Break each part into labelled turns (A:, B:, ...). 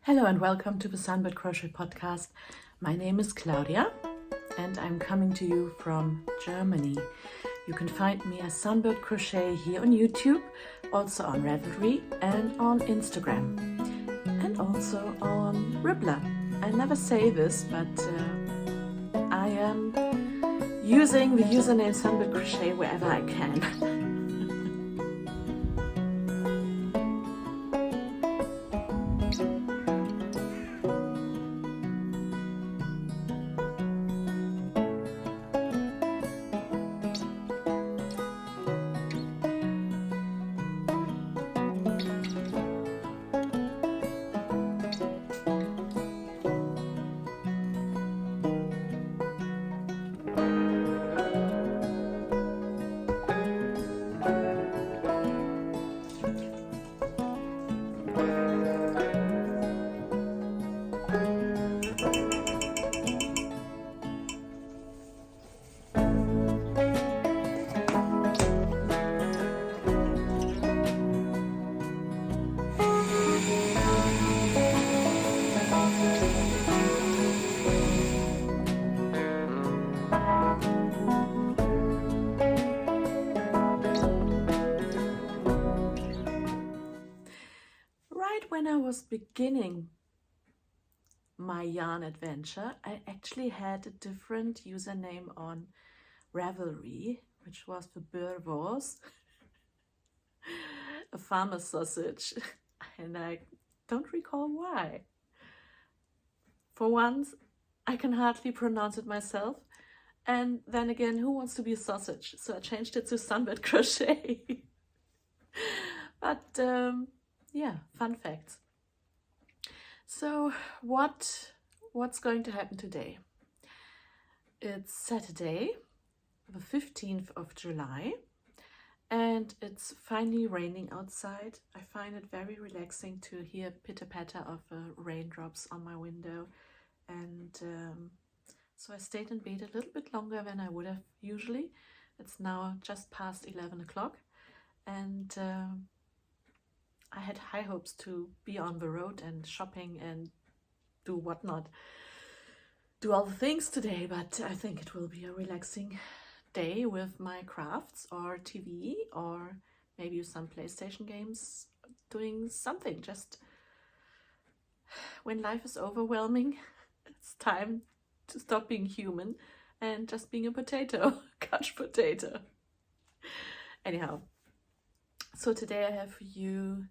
A: Hello and welcome to the Sunbirdcrochet podcast. My name is Claudia and I'm coming to you from Germany. You can find me as Sunbirdcrochet here on YouTube, also on Ravelry and on Instagram and also on Ribbler. I never say this, but I am using the username Sunbirdcrochet wherever I can. When I was beginning my yarn adventure, I actually had a different username on Ravelry, which was the Vesuvius, a farmer's sausage, and I don't recall why. For once, I can hardly pronounce it myself, and then again, who wants to be a sausage? So I changed it to Sunbirdcrochet. But yeah, fun facts. So what's going to happen today? It's Saturday, the 15th of July, and it's finally raining outside. I find it very relaxing to hear pitter-patter of raindrops on my window, and so I stayed in bed a little bit longer than I would have usually. It's now just past 11 o'clock, and I had high hopes to be on the road and shopping and do whatnot, do all the things today, but I think it will be a relaxing day with my crafts or TV or maybe some PlayStation games, doing something. Just when life is overwhelming, it's time to stop being human and just being a potato, couch potato. Anyhow, so today I have for you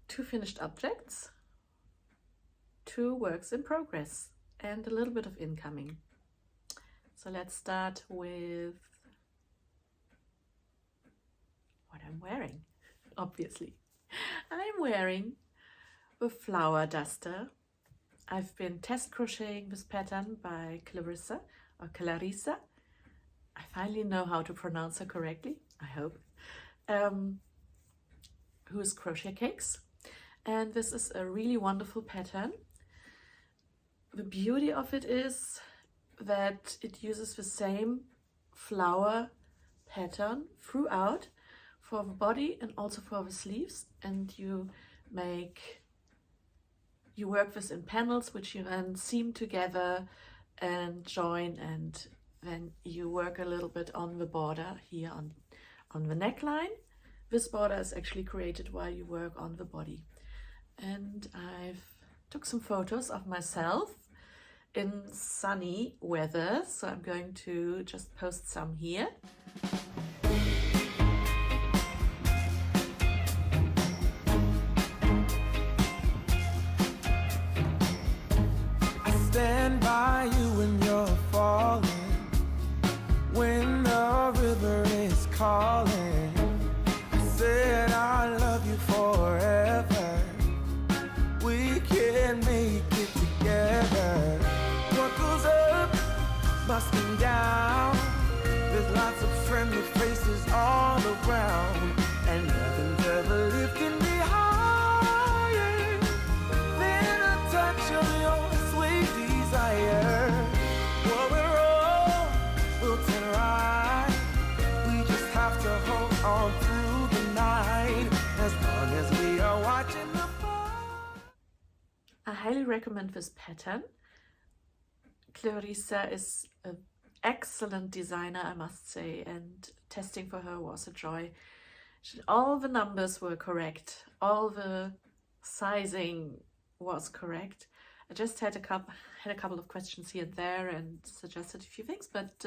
A: 2 finished objects, 2 works in progress, and a little bit of incoming. So let's start with what I'm wearing. Obviously, I'm wearing the flower duster. I've been test crocheting this pattern by Clarissa. I finally know how to pronounce her correctly, I hope. Who's Crochet Cakes. And this is a really wonderful pattern. The beauty of it is that it uses the same flower pattern throughout for the body and also for the sleeves, and you work this in panels which you then seam together and join, and then you work a little bit on the border here on the neckline. This border is actually created while you work on the body. And I've took some photos of myself in sunny weather, so I'm going to just post some here.
B: I stand by you when you're falling, when the river is calling. I said I love you forever. We can make it together. What goes up must come down. There's lots of friendly faces all around, and nothing's ever lifting me higher than a touch of your sweet desire. What we're all will turn right. We just have to hold on through the night, as long as we are watching the fall.
A: highly recommend this pattern. Clarissa is an excellent designer, I must say, and testing for her was a joy. All the numbers were correct, all the sizing was correct. I just had a couple of questions here and there and suggested a few things, but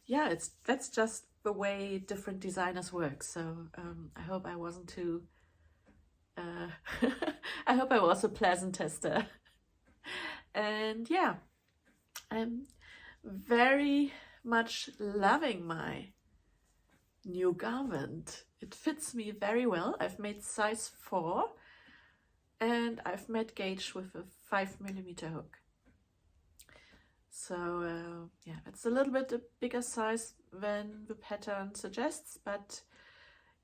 A: yeah, that's just the way different designers work. So I hope I wasn't too I hope I was a pleasant tester. And yeah, I'm very much loving my new garment. It fits me very well. I've made size 4 and I've made gauge with a 5mm hook. So yeah, it's a little bit a bigger size than the pattern suggests, but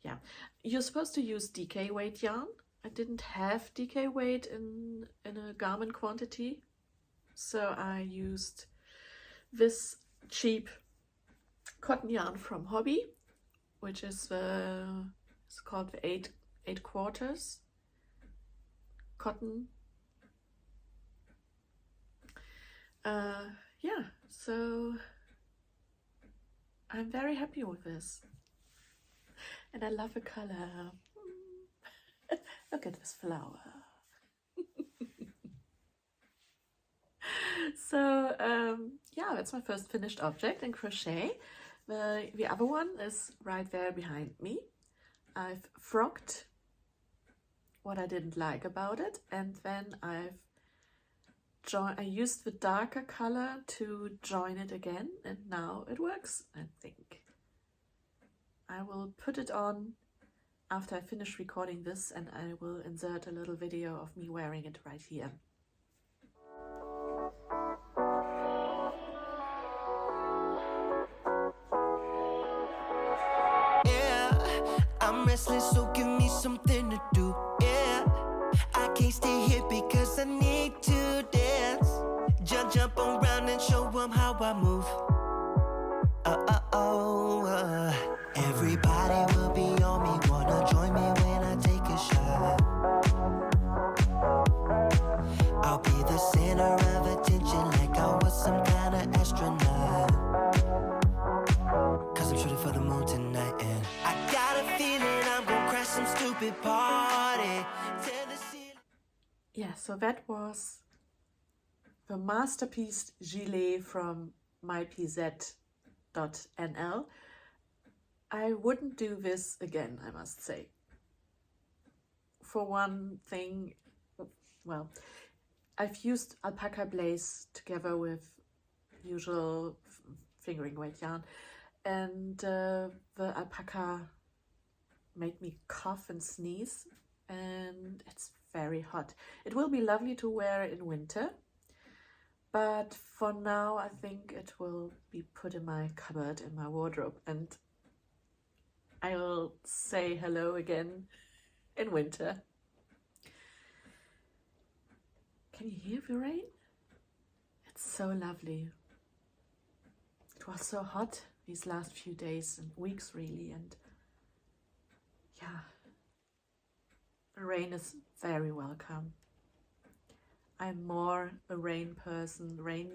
A: yeah, you're supposed to use DK weight yarn. I didn't have DK weight in a garment quantity, so I used this cheap cotton yarn from Hobby, which is it's called the 8 quarters cotton. Yeah, so I'm very happy with this, and I love the color. Look at this flower. So yeah, that's my first finished object in crochet. The other one is right there behind me. I've frocked what I didn't like about it, and then I used the darker color to join it again, and now it works, I think. I will put it on after I finish recording this, and I will insert a little video of me wearing it right here.
B: Yeah, I'm restless, so give me something to do. Yeah, I can't stay here because I need to dance. Jump around and show them how I move. Everybody will be on me, wanna join me when I take a shot. I'll be the center of attention like I was some kind of astronaut. Cause I'm shooting for the moon tonight, and I got a feeling I'm gonna crash some stupid party.
A: Yeah, so that was the masterpiece Gilet from MYPZ.nl. I wouldn't do this again, I must say. For one thing, well, I've used alpaca blaze together with usual fingering weight yarn, and the alpaca made me cough and sneeze, and it's very hot. It will be lovely to wear in winter, but for now I think it will be put in my cupboard, in my wardrobe, and I will say hello again in winter. Can you hear the rain? It's so lovely. It was so hot these last few days and weeks really, and yeah, the rain is very welcome. I'm more a rainy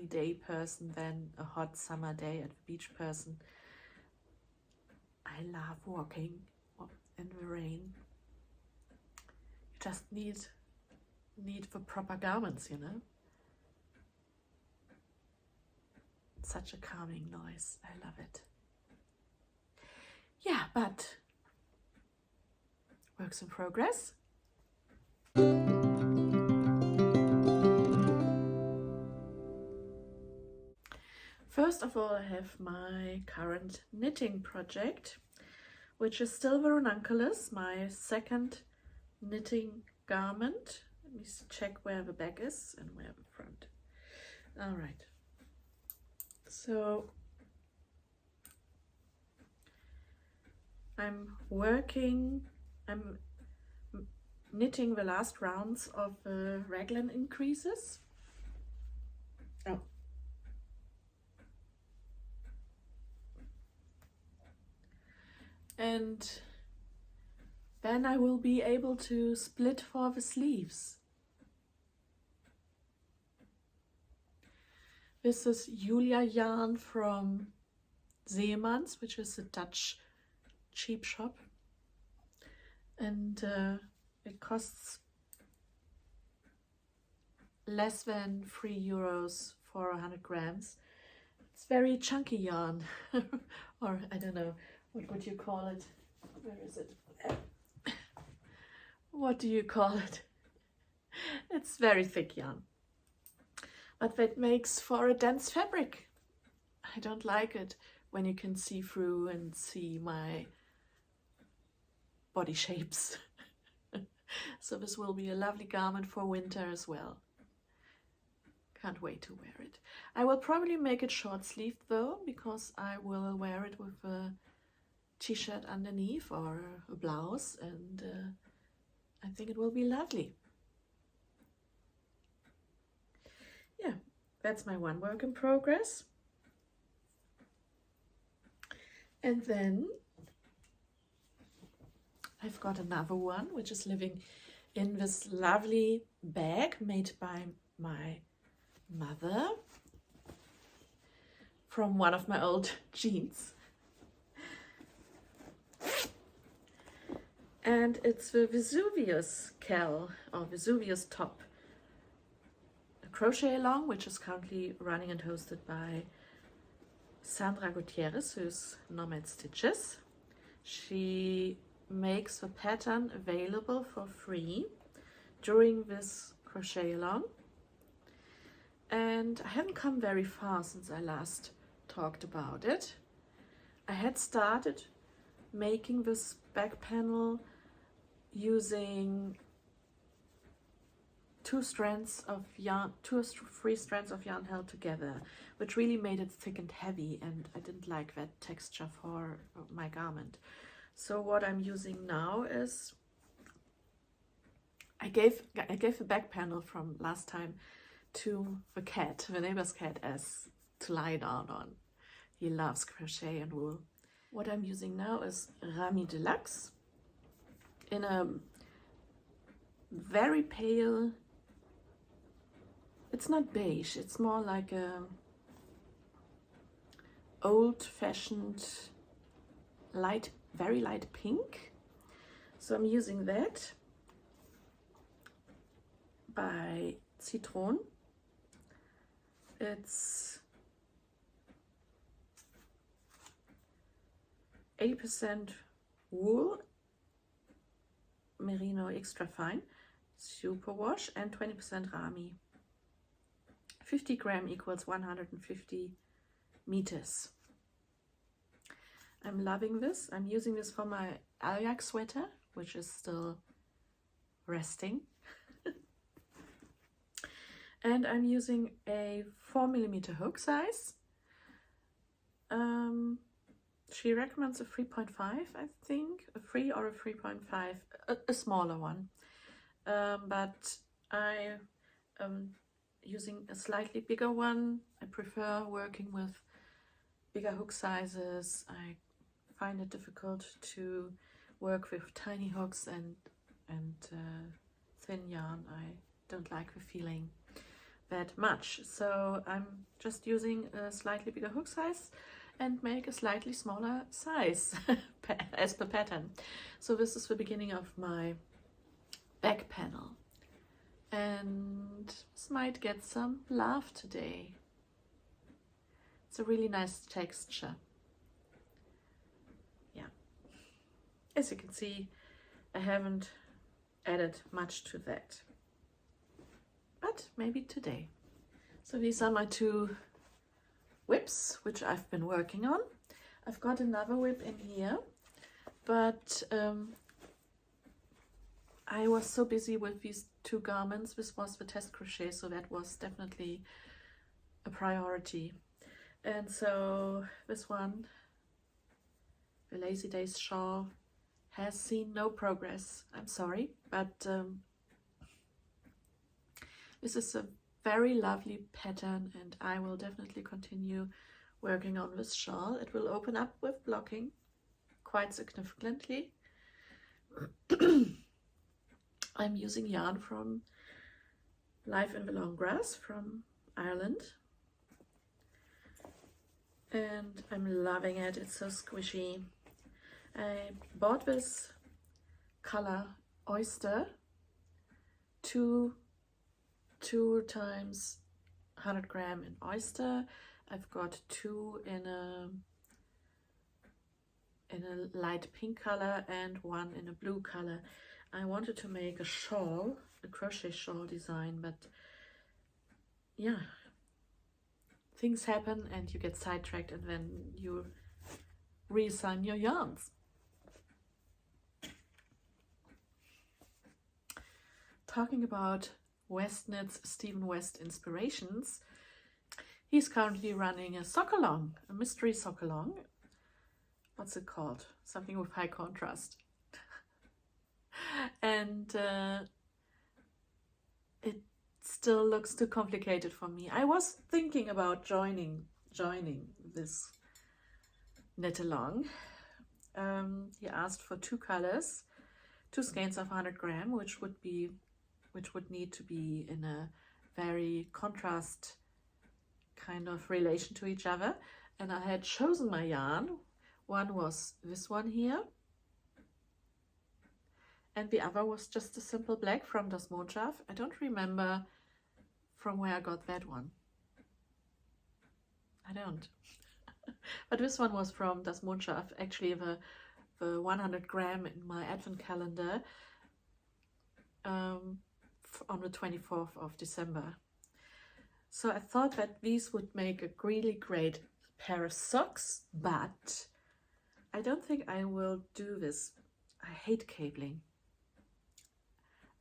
A: day person than a hot summer day at the beach person. I love walking in the rain. You just need the proper garments, you know. It's such a calming noise. I love it. Yeah, but works in progress. First of all, I have my current knitting project, which is still the Ranunculus, my second knitting garment. Let me check where the back is and where the front. All right. So I'm knitting the last rounds of the raglan increases. Oh. And then I will be able to split for the sleeves. This is Julia yarn from Zeemans, which is a Dutch cheap shop, and it costs less than €3 for 100 grams. It's very chunky yarn, or I don't know, what would you call it? Where is it? What do you call it? It's very thick yarn, but that makes for a dense fabric. I don't like it when you can see through and see my body shapes. So this will be a lovely garment for winter as well. Can't wait to wear it. I will probably make it short sleeved though, because I will wear it with a t-shirt underneath or a blouse, and I think it will be lovely. Yeah, that's my one work in progress. And then I've got another one which is living in this lovely bag made by my mother from one of my old jeans. And it's the Vesuvius cal, or Vesuvius top, a crochet along, which is currently running and hosted by Sandra Gutierrez, who's Nomad Stitches. She makes the pattern available for free during this crochet along, and I haven't come very far since I last talked about it. I had started making this back panel using three strands of yarn held together, which really made it thick and heavy, and I didn't like that texture for my garment. So what I'm using now is, I gave the back panel from last time to the neighbor's cat, as to lie down on. He loves crochet and wool. What I'm using now is Rami Deluxe in a very pale, it's not beige, it's more like a old-fashioned light, very light pink. So I'm using that by Citron. It's 80% wool, merino extra fine, superwash, and 20% Rami. 50 gram equals 150 meters. I'm loving this. I'm using this for my Alyak sweater, which is still resting. And I'm using a 4mm hook size. She recommends a 3.5, I think, a 3 or a 3.5, a smaller one. But I am using a slightly bigger one. I prefer working with bigger hook sizes. I find it difficult to work with tiny hooks and thin yarn. I don't like the feeling that much. So I'm just using a slightly bigger hook size and make a slightly smaller size as per pattern. So this is the beginning of my back panel, and this might get some love today. It's a really nice texture. Yeah, as you can see, I haven't added much to that, but maybe today. So these are my two whips which I've been working on. I've got another whip in here, but I was so busy with these two garments. This was the test crochet, so that was definitely a priority. And so this one, the Lazy Days shawl, has seen no progress. I'm sorry, but this is a very lovely pattern, and I will definitely continue working on this shawl. It will open up with blocking quite significantly. I'm using yarn from Life in the Long Grass from Ireland, and I'm loving it. It's so squishy. I bought this color Oyster, two times 100 gram in Oyster. I've got two in a light pink color and one in a blue color. I wanted to make a shawl, a crochet shawl design, but yeah, things happen and you get sidetracked and then you reassign your yarns. Talking about West Knits Stephen West inspirations, he's currently running a sock along, a mystery sock along. What's it called? Something with high contrast. And it still looks too complicated for me. I was thinking about joining this knit along. He asked for two colors, two skeins of 100 gram, which would need to be in a very contrast kind of relation to each other. And I had chosen my yarn. One was this one here, and the other was just a simple black from Das Mondschaf. I don't remember from where I got that one. I don't. But this one was from Das Mondschaf, actually the 100 gram in my advent calendar on the 24th of December. So I thought that these would make a really great pair of socks, but I don't think I will do this. I hate cabling.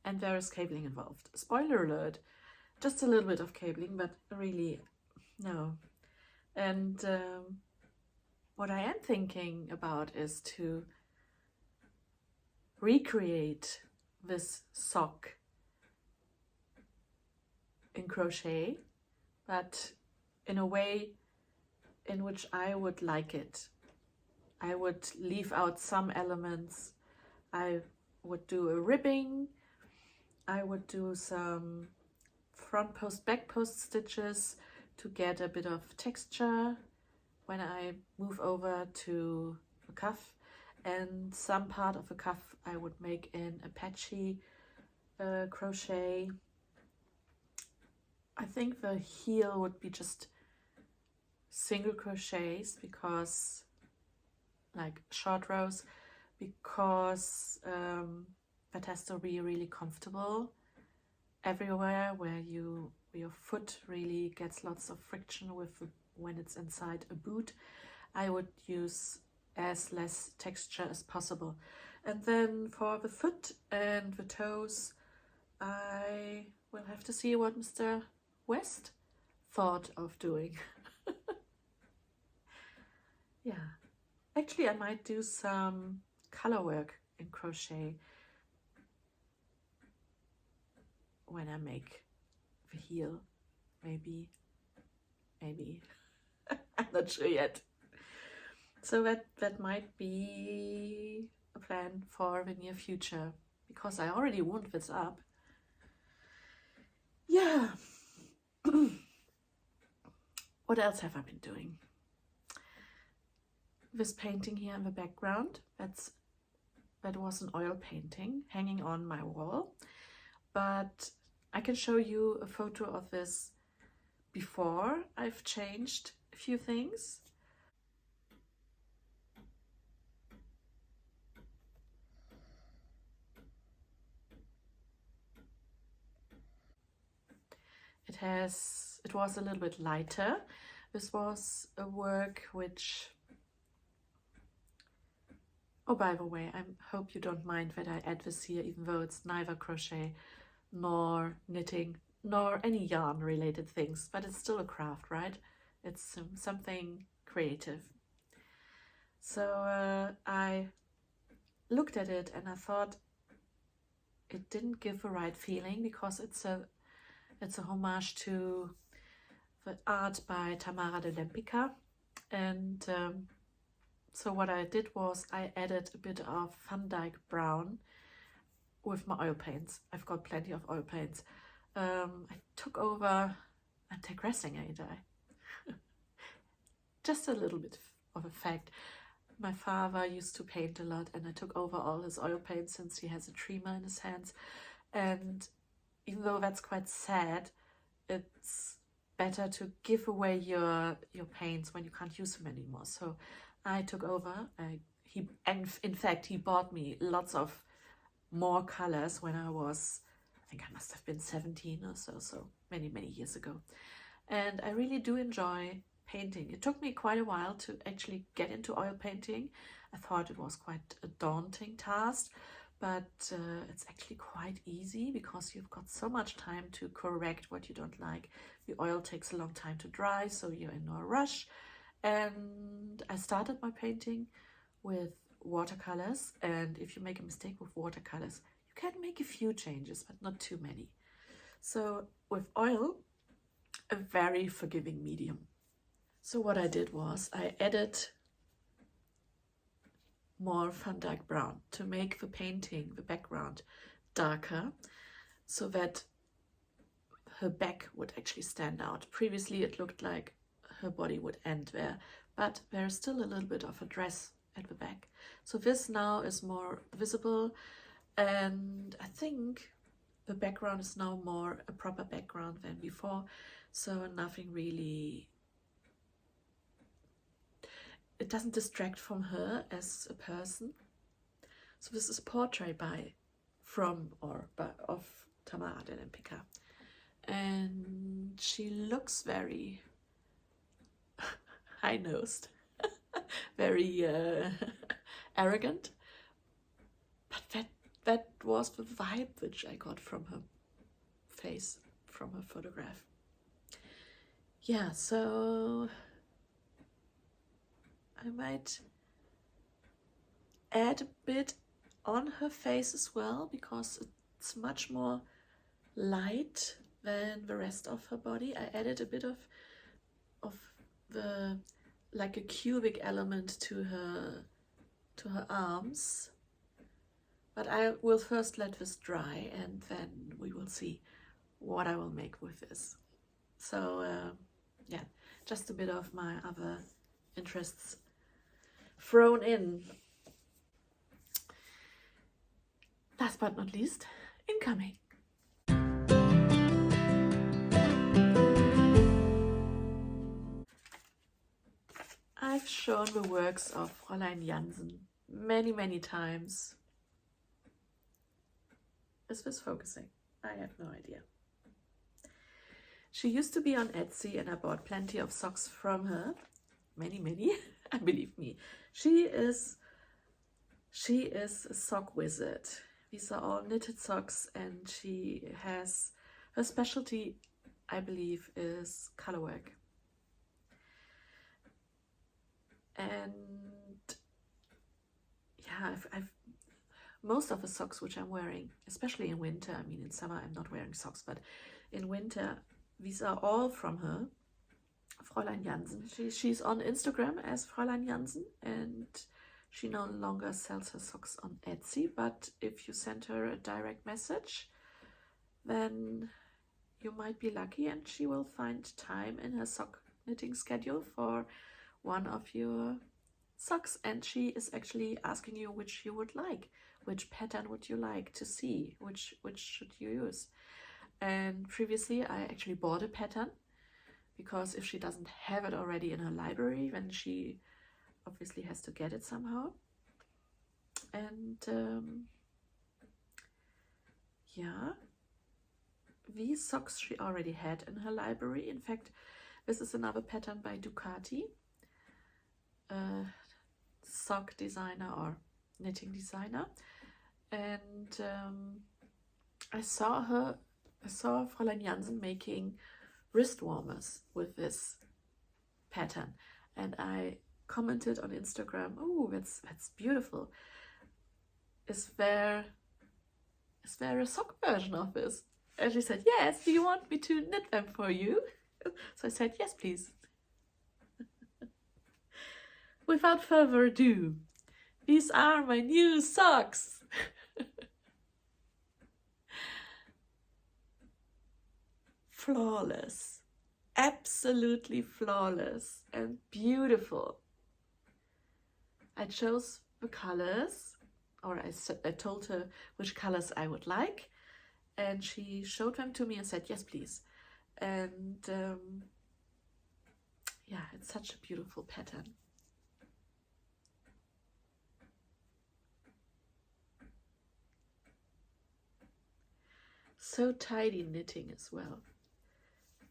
A: And there is cabling involved. Spoiler alert, just a little bit of cabling, but really, no. And what I am thinking about is to recreate this sock in crochet, but in a way in which I would like it. I would leave out some elements. I would do a ribbing. I would do some front post, back post stitches to get a bit of texture when I move over to the cuff, and some part of the cuff I would make in Apache crochet. I think the heel would be just single crochets, because like short rows, because that has to be really comfortable everywhere where your foot really gets lots of friction with when it's inside a boot. I would use as less texture as possible. And then for the foot and the toes, I will have to see what Mr. West thought of doing. Yeah, actually I might do some color work in crochet when I make the heel, maybe. I'm not sure yet. So that might be a plan for the near future, because I already wound this up. Yeah. What else have I been doing? This painting here in the background, that was an oil painting hanging on my wall, but I can show you a photo of this before I've changed a few things. It was a little bit lighter. This was a work which, oh, by the way, I hope you don't mind that I add this here, even though it's neither crochet nor knitting nor any yarn related things, but it's still a craft, right? It's something creative. So I looked at it and I thought it didn't give the right feeling, because it's a homage to the art by Tamara de Lempicka. And so what I did was I added a bit of Van Dyke brown with my oil paints. I've got plenty of oil paints. I took over and digressing, ain't I? just a little bit of a fact. My father used to paint a lot, and I took over all his oil paint since he has a trimmer in his hands. And even though that's quite sad, it's better to give away your paints when you can't use them anymore. So I took over. In fact, he bought me lots of more colors when I think I must have been 17 or so many years ago. And I really do enjoy painting. It took me quite a while to actually get into oil painting. I thought it was quite a daunting task, but it's actually quite easy because you've got so much time to correct what you don't like. The oil takes a long time to dry, so you're in no rush. And I started my painting with watercolors, and if you make a mistake with watercolors, you can make a few changes, but not too many. So with oil, a very forgiving medium. So what I did was I added more Van Dyke brown to make the painting, the background, darker, so that her back would actually stand out. Previously it looked like her body would end there, but there's still a little bit of a dress at the back. So this now is more visible, and I think the background is now more a proper background than before, so nothing really, it doesn't distract from her as a person. So this is a portrait of Tamara de Lempicka, and she looks very high-nosed, very arrogant, but that was the vibe which I got from her face, from her photograph. Yeah, so I might add a bit on her face as well, because it's much more light than the rest of her body. I added a bit of the, like a cubic element to her arms, but I will first let this dry, and then we will see what I will make with this. So yeah, just a bit of my other interests thrown in. Last but not least, incoming. I've shown the works of Fräulein Jansen many times. Is this focusing? I have no idea. She used to be on Etsy, and I bought plenty of socks from her. Many, believe me. She is a sock wizard. These are all knitted socks, and she has, her specialty, I believe, is colorwork. And yeah, I've most of the socks which I'm wearing, especially in winter, I mean in summer I'm not wearing socks, but in winter, these are all from her, Fräulein Jansen. She's on Instagram as Fräulein Jansen, and she no longer sells her socks on Etsy, but if you send her a direct message, then you might be lucky and she will find time in her sock knitting schedule for one of your socks, and she is actually asking you which you would like, which pattern would you like to see, which should you use. And previously I actually bought a pattern, because if she doesn't have it already in her library, then she obviously has to get it somehow. And yeah, these socks she already had in her library. In fact, this is another pattern by Ducati, sock designer or knitting designer, and I saw Fräulein Jansen making wrist warmers with this pattern, and I commented on Instagram, oh, that's beautiful. Is there a sock version of this? And she said, yes, do you want me to knit them for you? So I said, yes, please. Without further ado, these are my new socks. Flawless. absolutely flawless and beautiful. I chose the colors, or I told her which colors I would like, and she showed them to me and said, yes, please. And yeah, it's such a beautiful pattern. So tidy knitting as well.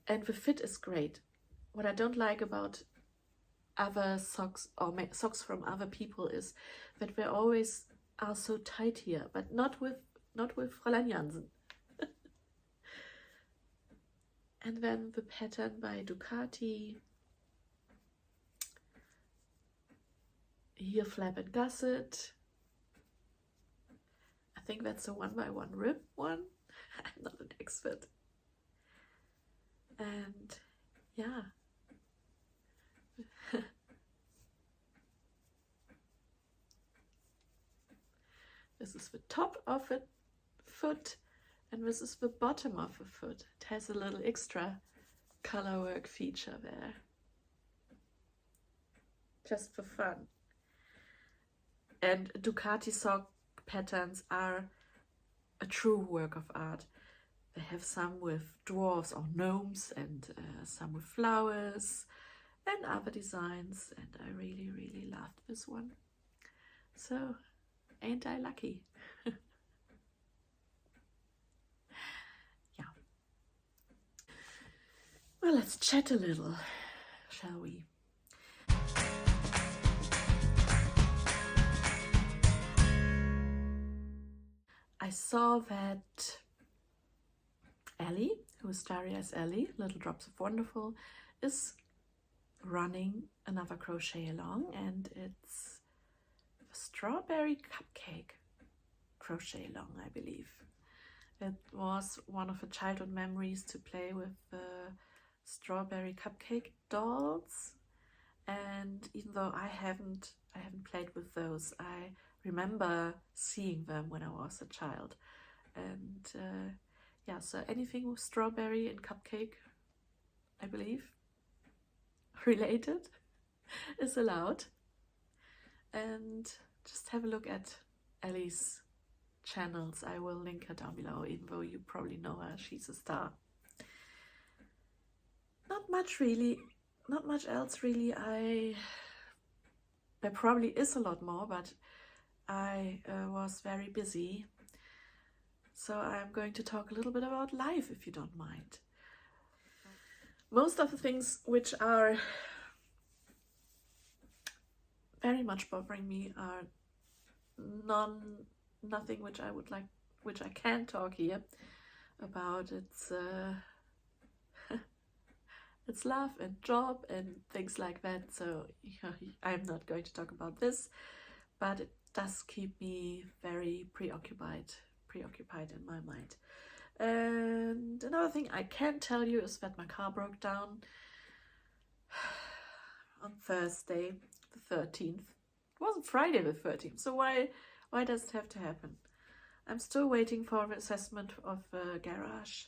A: And the fit is great. What I don't like about other socks or socks from other people is that they always are so tight here, but not with Fräulein Jansen. And then the pattern by Ducati. Here flap and gusset. I think that's a 1x1 rib one. I'm not an expert. And yeah. This is the top of the foot and this is the bottom of the foot. It has a little extra color work feature there. Just for fun. And Ducati sock patterns are a true work of art. They have some with dwarfs or gnomes and some with flowers and other designs, and I really, really loved this one. So, ain't I lucky? Yeah. Well, let's chat a little, shall we? I saw that Ellie, who is Daria as Ellie, Little Drops of Wonderful, is running another crochet along, and it's a strawberry cupcake crochet along, I believe. It was one of the childhood memories to play with the strawberry cupcake dolls, and even though I haven't played with those, I remember seeing them when I was a child. And yeah, so anything with strawberry and cupcake, I believe, related is allowed. And just have a look at Ellie's channels. I will link her down below, even though you probably know her. She's a star. Not much really, not much else really. There probably is a lot more, but I was very busy. So I'm going to talk a little bit about life, if you don't mind. Most of the things which are very much bothering me are nothing which I would like, which I can talk here about. It's love and job and things like that. So I'm not going to talk about this, but it does keep me very preoccupied in my mind. And another thing I can tell you is that my car broke down on Thursday the 13th. It wasn't Friday the 13th, so why does it have to happen? I'm still waiting for the assessment of a garage,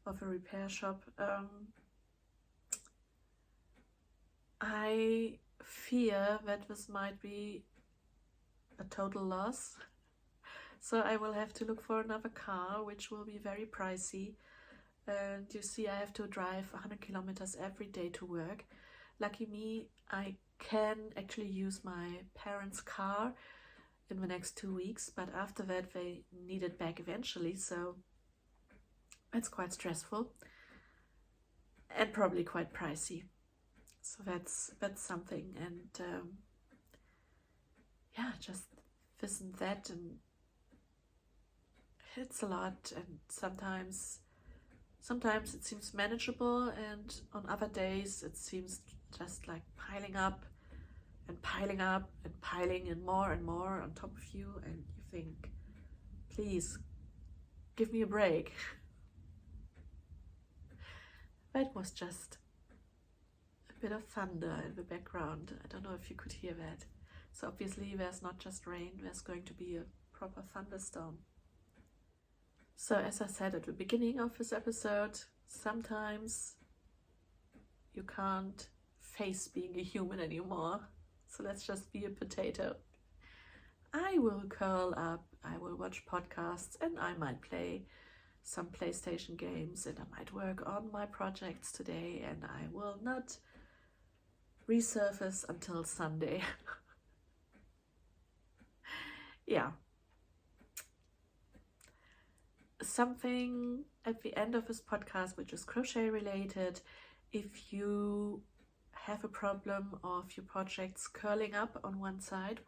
A: of a repair shop. I fear that this might be a total loss. So I will have to look for another car, which will be very pricey. And you see, I have to drive 100 kilometers every day to work. Lucky me, I can actually use my parents' car in the next 2 weeks, but after that they need it back eventually, so it's quite stressful and probably quite pricey. So that's something. And yeah, just this and that, and it's a lot. And sometimes it seems manageable, and on other days it seems just like piling up and piling up and piling in more and more on top of you, and you think, please give me a break. That was just a bit of thunder in the background. I don't know if you could hear that. So obviously there's not just rain, there's going to be a proper thunderstorm. So as I said at the beginning of this episode, sometimes you can't face being a human anymore. So let's just be a potato. I will curl up, I will watch podcasts, and I might play some PlayStation games, and I might work on my projects today, and I will not resurface until Sunday. Yeah. Something at the end of this podcast which is crochet related. If you have a problem of your projects curling up on one side,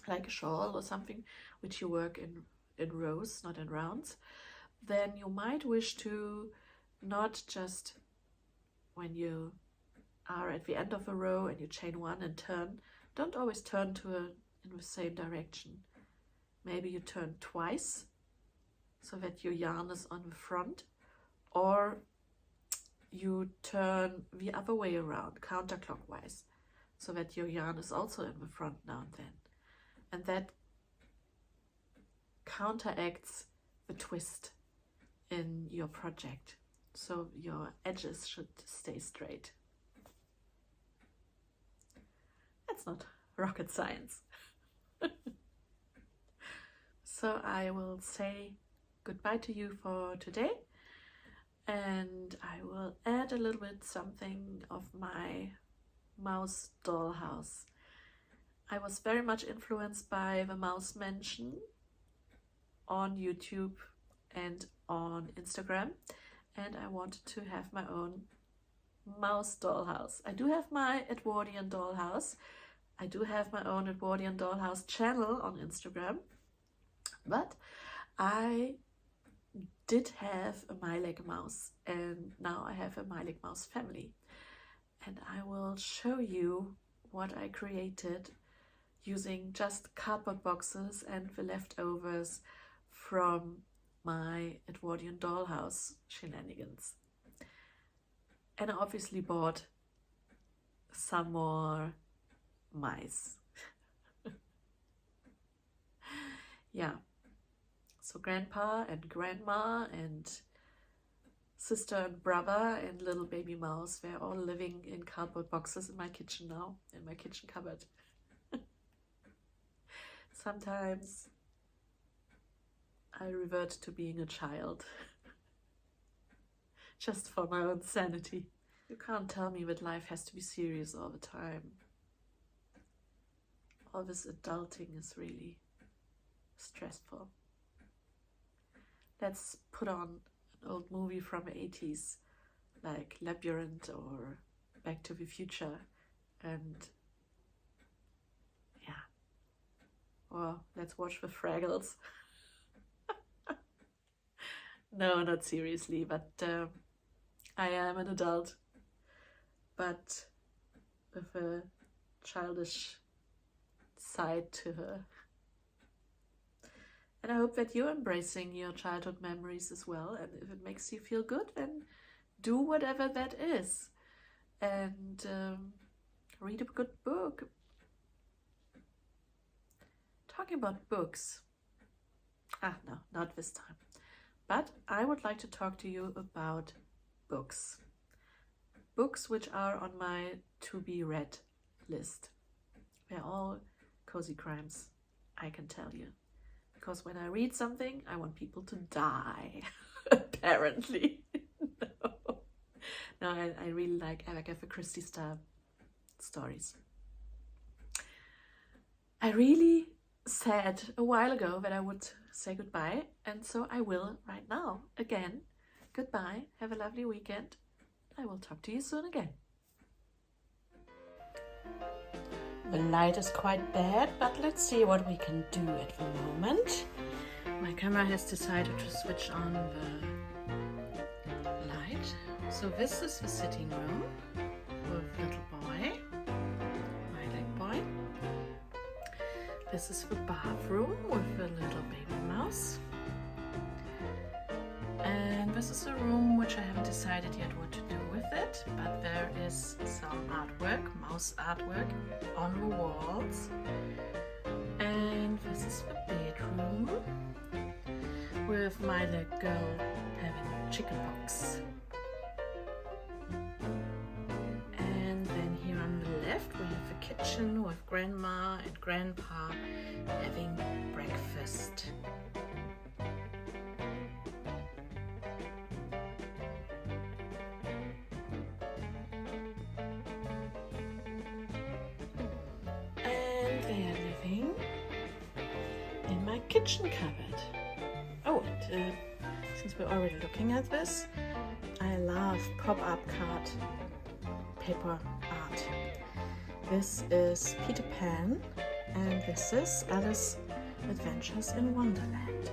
A: like a shawl or something, which you work in rows, not in rounds, then you might wish to not just when you are at the end of a row and you chain one and turn, don't always turn in the same direction. Maybe you turn twice so that your yarn is on the front, or you turn the other way around, counterclockwise, so that your yarn is also in the front now and then. And that counteracts the twist in your project, so your edges should stay straight. That's not rocket science. So I will say goodbye to you for today, and I will add a little bit something of my mouse dollhouse. I was very much influenced by the mouse mention on YouTube and on Instagram, and I wanted to have my own mouse dollhouse. I do have my Edwardian dollhouse. I do have my own Edwardian dollhouse channel on Instagram, but I did have a Myleg mouse, and now I have a Myleg mouse family. And I will show you what I created using just cardboard boxes and the leftovers from my Edwardian dollhouse shenanigans. And I obviously bought some more mice. Yeah, so grandpa and grandma and sister and brother and little baby mouse, they're all living in cardboard boxes in my kitchen now, in my kitchen cupboard. Sometimes I revert to being a child, just for my own sanity. You can't tell me that life has to be serious all the time. All this adulting is really stressful. Let's put on an old movie from the 80s, like Labyrinth or Back to the Future, and yeah, or let's watch the Fraggles. No, not seriously, but I am an adult, but with a childish side to her. And I hope that you're embracing your childhood memories as well, and if it makes you feel good, then do whatever that is. And read a good book. Talking about books. No, not this time. But I would like to talk to you about books. Books which are on my to-be-read list. They're all cozy crimes, I can tell you. Because when I read something, I want people to die, apparently. No, I really like Agatha Christie style stories. I really said a while ago that I would say goodbye, and so I will right now. Again, goodbye, have a lovely weekend. I will talk to you soon again. The light is quite bad, but let's see what we can do at the moment. My camera has decided to switch on the light. So this is the sitting room with little boy, my leg boy. This is the bathroom with the little baby mouse. And this is a room which I haven't decided yet what to do with it, but there is some artwork, mouse artwork on the walls. And this is the bedroom with my little girl having chickenpox. with grandma and grandpa having breakfast. And they are living in my kitchen cupboard. Oh, and since we're already looking at this, I love pop-up card paper art. This is Peter Pan, and this is Alice Adventures in Wonderland.